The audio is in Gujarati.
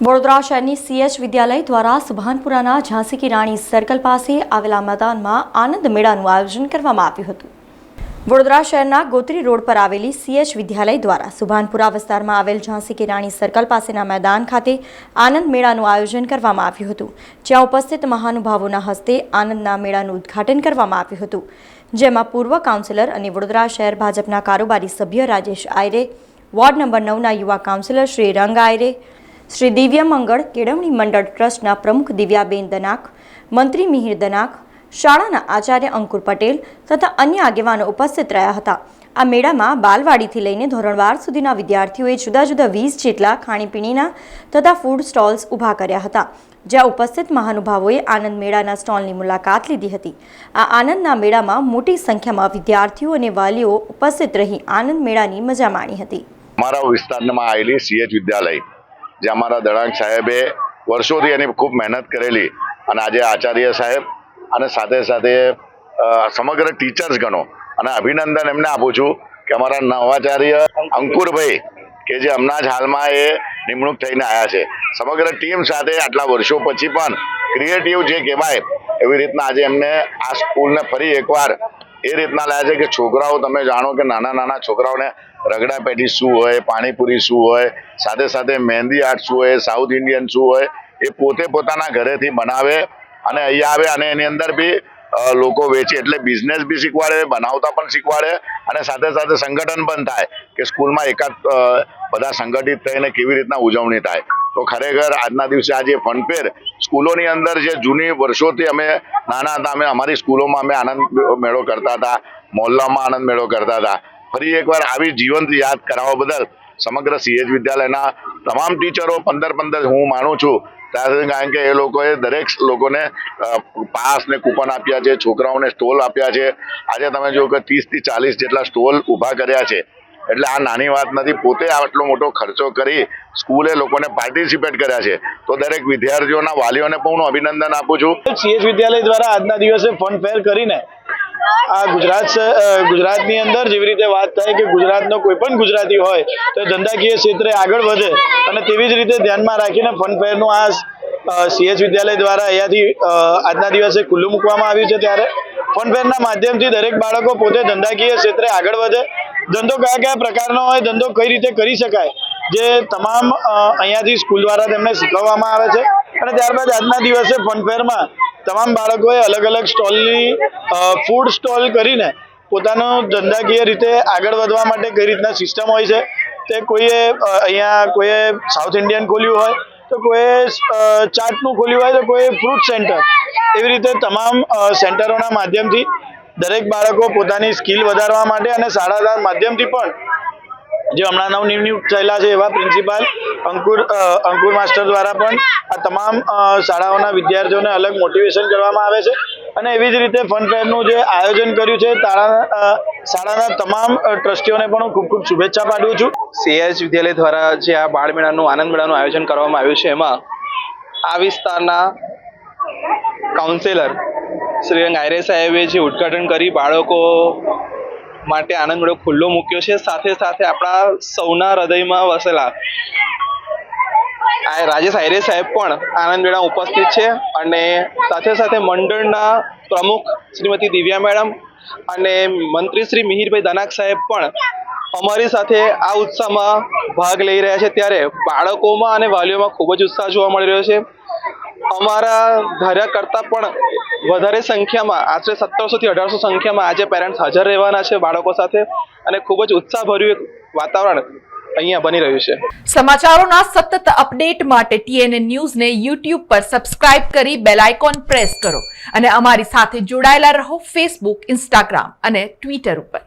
વડોદરા શહેરની સીએચ વિદ્યાલય દ્વારા સુભાનપુરાના ઝાંસી કી રાણી સર્કલ પાસે આવેલા મેદાનમાં આનંદ મેળાનું આયોજન કરવામાં આવ્યું હતું। વડોદરા શહેરના ગોત્રી રોડ પર આવેલી સીએચ વિદ્યાલય દ્વારા સુભાનપુરા વિસ્તારમાં આવેલ ઝાંસી કી રાણી સર્કલ પાસેના મેદાન ખાતે આનંદ મેળાનું આયોજન કરવામાં આવ્યું હતું, જ્યાં ઉપસ્થિત મહાનુભાવોના હસ્તે આનંદના મેળાનું ઉદ્ઘાટન કરવામાં આવ્યું હતું, જેમાં પૂર્વ કાઉન્સિલર અને વડોદરા શહેર ભાજપના કારોબારી સભ્ય રાજેશ આયરે, વોર્ડ નંબર 9ના યુવા કાઉન્સિલર શ્રી રંગ આયરે, શ્રી દિવ્ય મંગળ કેળવણી મંડળ ટ્રસ્ટના પ્રમુખ દિવ્યાબેન દનાક, મંત્રી મિહિર દનાક, શાળાના આચાર્ય અંકુર પટેલ તથા અન્ય આગેવાનો ઉપસ્થિત રહ્યા હતા। આ મેળામાં બાલવાડીથી લઈને ધોરણ 12 સુધીના વિદ્યાર્થીઓએ જુદા જુદા 20 જેટલા ખાણીપીણીના તથા ફૂડ સ્ટોલ્સ ઊભા કર્યા હતા, જ્યાં ઉપસ્થિત મહાનુભાવોએ આનંદ મેળાના સ્ટોલની મુલાકાત લીધી હતી। આ આનંદના મેળામાં મોટી સંખ્યામાં વિદ્યાર્થીઓ અને વાલીઓ ઉપસ્થિત રહી આનંદ મેળાની મજા માણી હતી। અમારા વિસ્તારમાં આવેલી સીએચ વિદ્યાલય જે અમારા દણાક સાહેબે વર્ષોથી એની ખૂબ મહેનત કરેલી અને આજે આચાર્ય સાહેબ અને સાથે સાથે સમગ્ર ટીચર્સ ગણો અને અભિનંદન એમને આપું છું કે અમારા નવાચાર્ય અંકુરભાઈ કે જે હમણાં જ હાલમાં એ નિમણૂક થઈને આવ્યા છે, સમગ્ર ટીમ સાથે આટલા વર્ષો પછી પણ ક્રિએટિવ જે કહેવાય એવી રીતના આજે એમને આ સ્કૂલને ફરી એકવાર એ રીતના લાયા છે કે છોકરાઓ, તમે જાણો કે નાના નાના છોકરાઓને રગડા પેટી શું હોય, પાણીપુરી શું હોય, સાથે સાથે મહેંદી આર્ટ શું હોય, સાઉથ ઇન્ડિયન શું હોય, એ પોતે પોતાના ઘરેથી બનાવે અને અહીંયા આવે અને એની અંદર બી લોકો વેચે, એટલે બિઝનેસ બી શીખવાડે, બનાવતા પણ શીખવાડે અને સાથે સાથે સંગઠન પણ થાય કે સ્કૂલમાં એકાદ બધા સંગઠિત થઈને કેવી રીતના ઉજવણી થાય। તો ખરેખર આજના દિવસે આજે ફનફેર સ્કૂલોની અંદર જે જૂની વર્ષોથી અમે નાના હતા, અમે અમારી સ્કૂલોમાં અમે આનંદ મેળો કરતા હતા, મોહલ્લામાં આનંદ મેળો કરતા હતા, ફરી એકવાર આવી જીવંત યાદ કરાવવા બદલ સમગ્ર સીએચ વિદ્યાલયના તમામ ટીચરો 15 હું માનું છું ત્યાં, કારણ કે એ લોકોએ દરેક લોકોને પાસ ને કૂપન આપ્યા છે, છોકરાઓને સ્ટોલ આપ્યા છે। આજે તમે જો કે 30 થી 40 જેટલા સ્ટોલ ઊભા કર્યા છે, એટલે આ નાની વાત નથી। પોતે આટલો મોટો ખર્ચો કરી સ્કૂલે લોકોને પાર્ટિસિપેટ કર્યા છે, તો દરેક વિદ્યાર્થીઓના વાલીઓને પણ હું અભિનંદન આપું છું। સીએચ વિદ્યાલય દ્વારા આજના દિવસે ફન ફેર કરીને આ ગુજરાતની અંદર જેવી રીતે વાત થાય કે ગુજરાતનો કોઈ પણ ગુજરાતી હોય તો ધંધાકીય ક્ષેત્રે આગળ વધે અને તેવી જ રીતે ધ્યાનમાં રાખીને ફન ફેરનું આ સીએચ વિદ્યાલય દ્વારા અહીંયાથી આજના દિવસે ખુલ્લું મૂકવામાં આવ્યું છે। ત્યારે ફન ફેરના માધ્યમથી દરેક બાળકો પોતે ધંધાકીય ક્ષેત્રે આગળ વધે, ધંધો કયા પ્રકારનો હોય, ધંધો કઈ રીતે કરી શકાય, જે તમામ અહીંયાથી સ્કૂલ દ્વારા તેમને શીખવવામાં આવે છે। અને ત્યારબાદ આજના દિવસે ફન ફેરમાં તમામ બાળકોએ અલગ અલગ સ્ટોલની ફૂડ સ્ટોલ કરીને પોતાનો ધંધાકીય રીતે આગળ વધવા માટે કઈ રીતના સિસ્ટમ હોય છે, તે કોઈએ અહીંયા કોઈએ સાઉથ ઇન્ડિયન ખોલ્યું હોય, તો કોઈએ ચાટનું ખોલ્યું હોય, તો કોઈ ફ્રૂટ સેન્ટર, એવી રીતે તમામ સેન્ટરોના માધ્યમથી દરેક બાળકો પોતાની સ્કિલ વધારવા માટે અને શાળાના માધ્યમથી પણ જે હમણાં નવનિયુક્ત થયેલા છે એવા પ્રિન્સિપાલ અંકુર માસ્ટર દ્વારા પણ આ તમામ શાળાઓના વિદ્યાર્થીઓને અલગ મોટિવેશન કરવામાં આવે છે। અને એવી જ રીતે ફન ફેરનું જે આયોજન કર્યું છે શાળાના તમામ ટ્રસ્ટીઓને પણ હું ખૂબ ખૂબ શુભેચ્છા પાઠવું છું। સીએચ વિદ્યાલય દ્વારા જે આ બાળ મેળાનું આનંદ મેળાનું આયોજન કરવામાં આવ્યું છે, એમાં આ વિસ્તારના કાઉન્સિલર શ્રી આયરે સાહેબે જે ઉદ્ઘાટન કરી બાળકો માટે આનંદ મેળો ખુલ્લો મૂક્યો છે, સાથે સાથે આપણા સૌના હૃદયમાં વસેલા રાજેશ આયરે સાહેબ પણ આનંદ મેળામાં ઉપસ્થિત છે અને સાથે સાથે મંડળના પ્રમુખ શ્રીમતી દિવ્યા મેડમ અને મંત્રી શ્રી મિહિરભાઈ દનાક સાહેબ પણ અમારી સાથે આ ઉત્સાહમાં ભાગ લઈ રહ્યા છે। ત્યારે બાળકોમાં અને વાલીઓમાં ખૂબ જ ઉત્સાહ જોવા મળી રહ્યો છે। અમારા ધાર્યા કરતાં પણ વધારે સંખ્યામાં આશરે 1700 થી 1800 સંખ્યામાં આજે પેરેન્ટ્સ હાજર રહેવાના છે બાળકો સાથે અને ખૂબ જ ઉત્સાહભર્યું એક વાતાવરણ અહીંયા બની રહ્યું છે। સમાચારોના સતત અપડેટ માટે TNN ન્યૂઝને YouTube પર સબસ્ક્રાઇબ કરી બેલ આઇકોન પ્રેસ કરો અને અમારી સાથે જોડાયેલા રહો Facebook, Instagram અને Twitter ઉપર।